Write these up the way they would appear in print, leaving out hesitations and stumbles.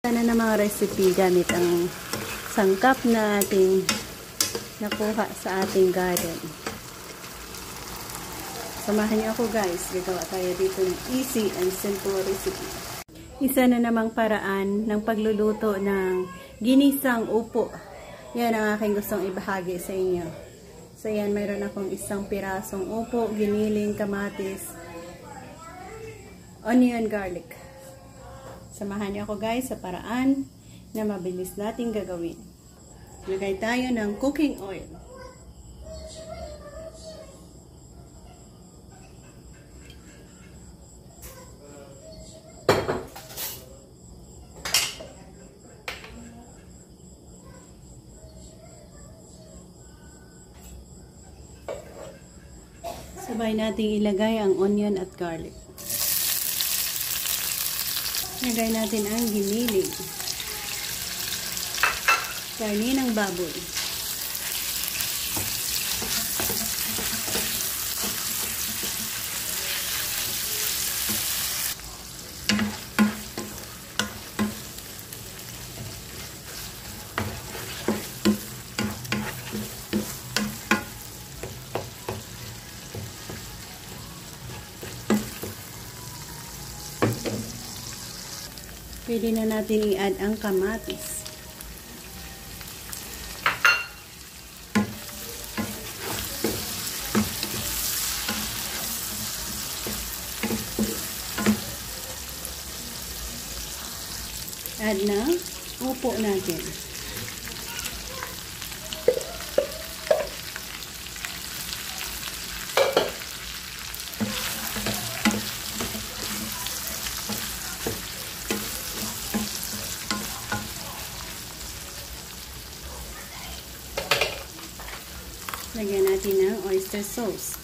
Sana na mga recipe gamit ang sangkap na ating nakuha sa ating garden. Samahan niyo ako guys, gagawa tayo dito ng easy and simple recipe. Isa na namang paraan ng pagluluto ng ginisang upo. Yan ang aking gustong ibahagi sa inyo. So yan, mayroon akong isang pirasong upo, giniling, kamatis, onion, garlic. Samahan niyo ako guys sa paraan na mabilis nating gagawin. Lagay tayo ng cooking oil. Sabay nating ilagay ang onion at garlic. Ilagay natin ang giniling. Karni ng baboy. Pwede na natin i-add ang kamatis. Add na upo natin. Lagyan natin ng oyster sauce.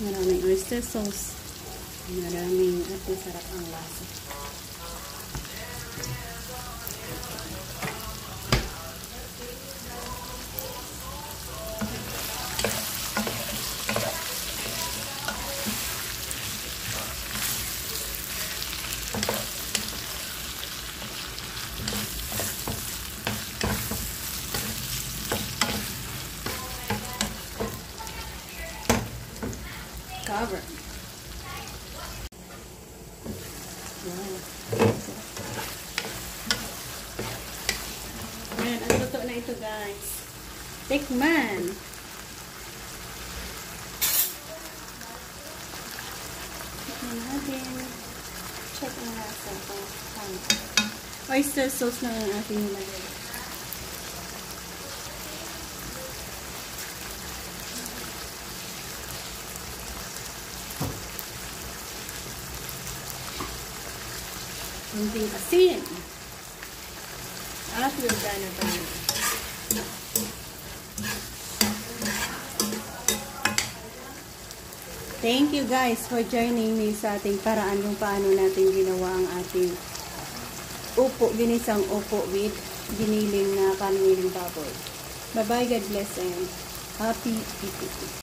Maraming oyster sauce. Maraming at masarap ang lasa. Cover. Wow. Ayan, ang luto na ito guys. Tikman. Tikman natin. Check ang lasa ko. Oyster sauce na ang ating nilagay. Kunting asin. At lugar na tayo. Thank you guys for joining me sa ating paraan kung paano natin ginawa ang ating upo, ginisang upo with giniling na kaniling baboy. Bye bye, God bless and happy eating.